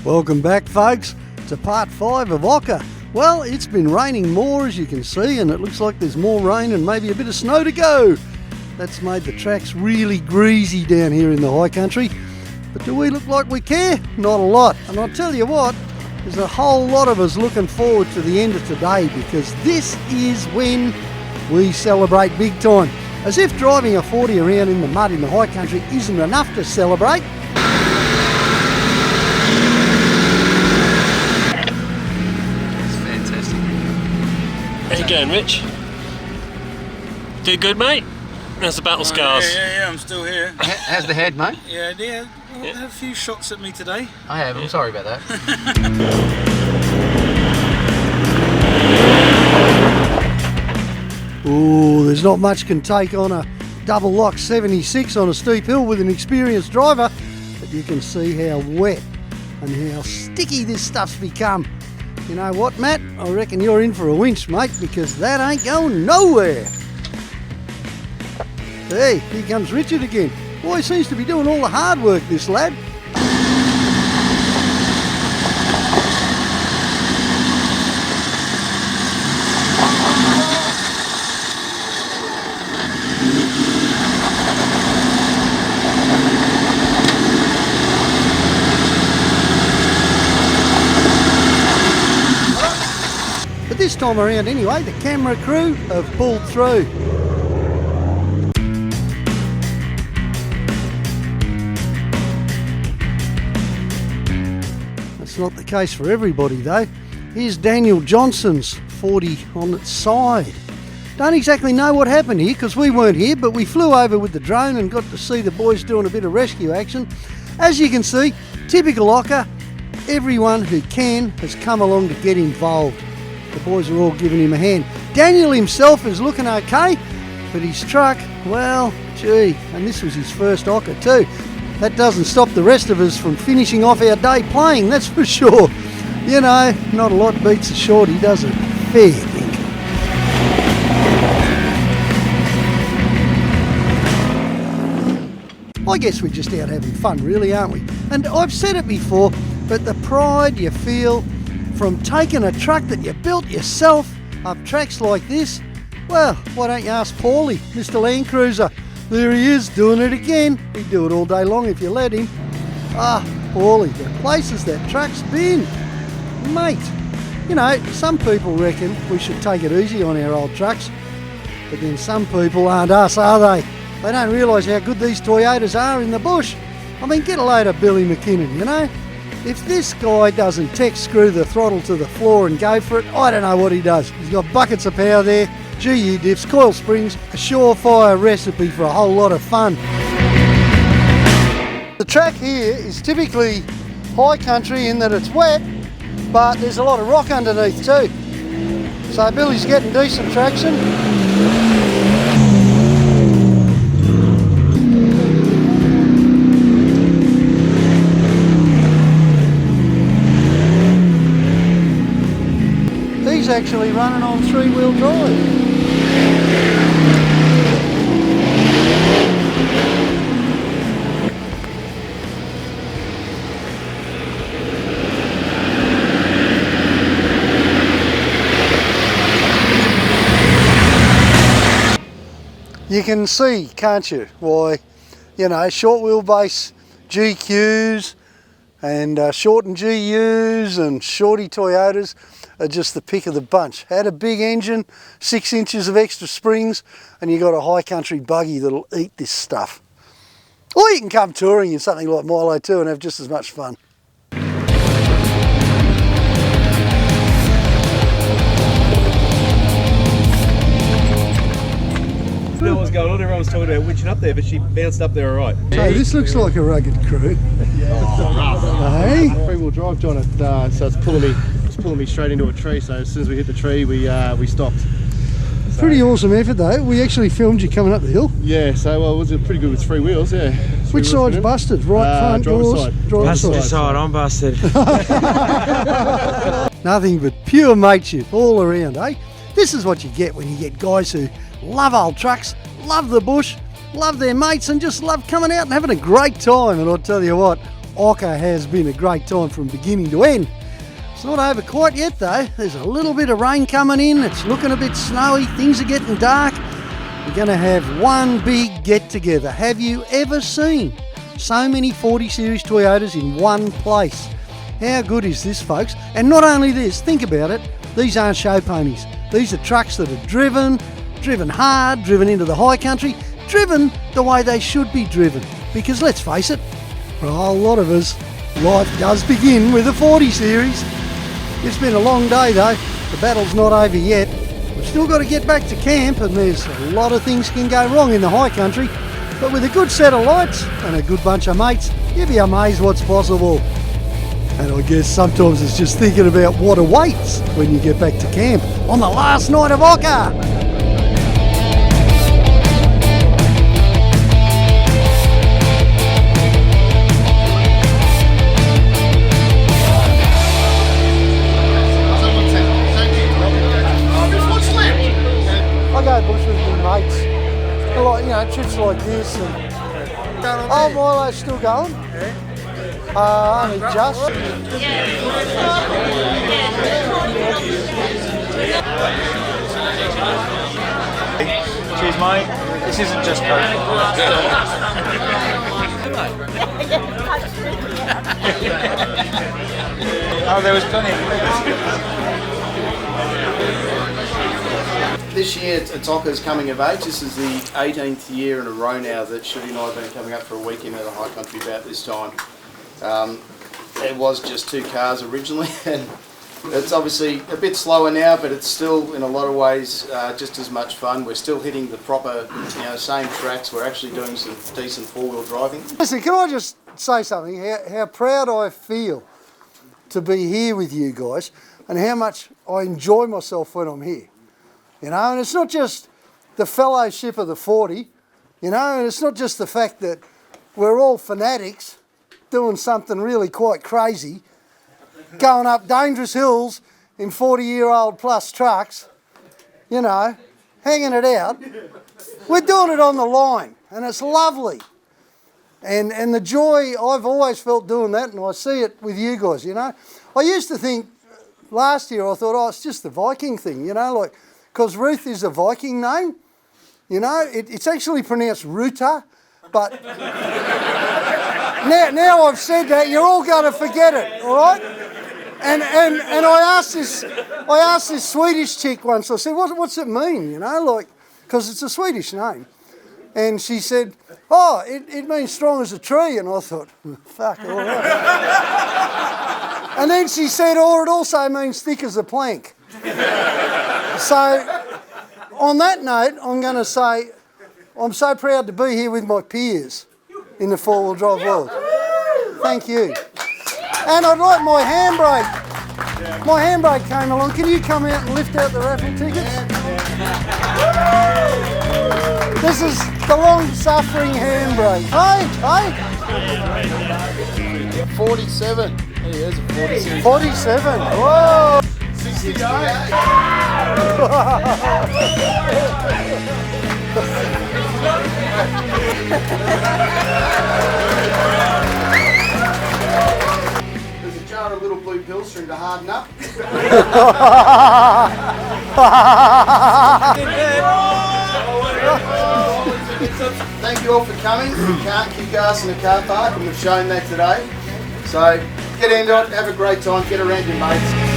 Welcome back, folks, to part 5 of OCKA. Well, it's been raining more, as you can see, and it looks like there's more rain and maybe a bit of snow to go. That's made the tracks really greasy down here in the high country. But do we look like we care? Not a lot. And I'll tell you what, there's a whole lot of us looking forward to the end of today, because this is when we celebrate big time. As if driving a 40 around in the mud in the high country isn't enough to celebrate. How you going, Rich? Do good, mate? How's the battle scars? Yeah, I'm still here. How's the head, mate? Yeah, had a few shots at me today. I have, I'm sorry about that. Ooh, there's not much can take on a double lock 76 on a steep hill with an experienced driver, but you can see how wet and how sticky this stuff's become. You know what, Matt? I reckon you're in for a winch, mate, because that ain't going nowhere. Hey, here comes Richard again. Boy, he seems to be doing all the hard work, this lad. But this time around anyway, the camera crew have pulled through. That's not the case for everybody though. Here's Daniel Johnson's 40 on its side. Don't exactly know what happened here because we weren't here, but we flew over with the drone and got to see the boys doing a bit of rescue action. As you can see, typical OCKA, everyone who can has come along to get involved. The boys are all giving him a hand. Daniel himself is looking okay, but his truck, well, gee, and this was his first OCKA too. That doesn't stop the rest of us from finishing off our day playing, that's for sure. You know, not a lot beats a shorty, does it? Fair dinkum. I guess we're just out having fun, really, aren't we? And I've said it before, but the pride you feel from taking a truck that you built yourself up tracks like this, well, why don't you ask Paulie, Mr. Landcruiser? There he is, doing it again. He'd do it all day long if you let him. Ah, Paulie, the places that truck's been. Mate, you know, some people reckon we should take it easy on our old trucks, but then some people aren't us, are they? They don't realise how good these Toyotas are in the bush. I mean, get a load of Billy McKinnon, you know? If this guy doesn't tech screw the throttle to the floor and go for it, I don't know what he does. He's got buckets of power there, GU diffs, coil springs, a surefire recipe for a whole lot of fun. The track here is typically high country in that it's wet, but there's a lot of rock underneath too. So Billy's getting decent traction. He's actually running on 3-wheel drive. You can see, can't you, why, you know, short wheelbase GQs and shortened GUs and shorty Toyotas are just the pick of the bunch. Had a big engine, 6 inches of extra springs, and you got a high country buggy that'll eat this stuff. Or you can come touring in something like Milo 2 and have just as much fun. I know what's going on, everyone was talking about winching up there, but she bounced up there alright. So this looks like a rugged crew. Hey? 3-wheel drive, John, so it's pulling me straight into a tree, so as soon as we hit the tree we stopped. So, pretty awesome effort though. We actually filmed you coming up the hill. Yeah, so well, it was pretty good with 3 wheels, yeah. Which side's busted? Right front, driver's yours? side. Passenger side, I'm busted. Nothing but pure mateship all around, eh? This is what you get when you get guys who love old trucks, love the bush, love their mates and just love coming out and having a great time. And I'll tell you what, OCKA has been a great time from beginning to end. It's not over quite yet though. There's a little bit of rain coming in. It's looking a bit snowy. Things are getting dark. We're going to have one big get together. Have you ever seen so many 40 Series Toyotas in one place? How good is this, folks? And not only this, think about it. These aren't show ponies. These are trucks that are driven hard, driven into the high country, driven the way they should be driven. Because let's face it, for a whole lot of us, life does begin with a 40 Series. It's been a long day though. The battle's not over yet. We've still got to get back to camp, and there's a lot of things can go wrong in the high country. But with a good set of lights and a good bunch of mates, you'll be amazed what's possible. And I guess sometimes it's just thinking about what awaits when you get back to camp on the last night of OCKA. I go bush with my mates, like, trips like this. And oh, Milo's still going? Only just. Cheers, mate. This isn't just Coke. Oh, there was plenty of This year, it's OCKA's coming of age. This is the 18th year in a row now that Shooty and I have been coming up for a weekend at the high country about this time. It was just 2 cars originally, and it's obviously a bit slower now, but it's still in a lot of ways just as much fun. We're still hitting the proper, same tracks. We're actually doing some decent 4-wheel driving. Listen, can I just say something? How proud I feel to be here with you guys, and how much I enjoy myself when I'm here. And it's not just the fellowship of the 40, and it's not just the fact that we're all fanatics doing something really quite crazy, going up dangerous hills in 40-year-old plus trucks, hanging it out. We're doing it on the line, and it's lovely. And the joy I've always felt doing that, and I see it with you guys, I used to think, last year I thought, it's just the Viking thing, because Ruth is a Viking name, it's actually pronounced Roothy, but now I've said that, you're all going to forget it, all right? And I asked this Swedish chick once, I said, what's it mean, because it's a Swedish name. And she said, it means strong as a tree, and I thought, fuck, all right. And then she said, it also means thick as a plank. So, on that note, I'm going to say, I'm so proud to be here with my peers in the 4-wheel drive world. Thank you. And I'd like my handbrake. My handbrake came along. Can you come out and lift out the raffle tickets? This is the long-suffering handbrake. Hey? 47. There he is, 47. 47. Whoa! 68. There's a jar of little blue Pilsner to harden up. Thank you all for coming. You can't kick ass in a car park, and we've shown that today. So get into it, have a great time, get around your mates.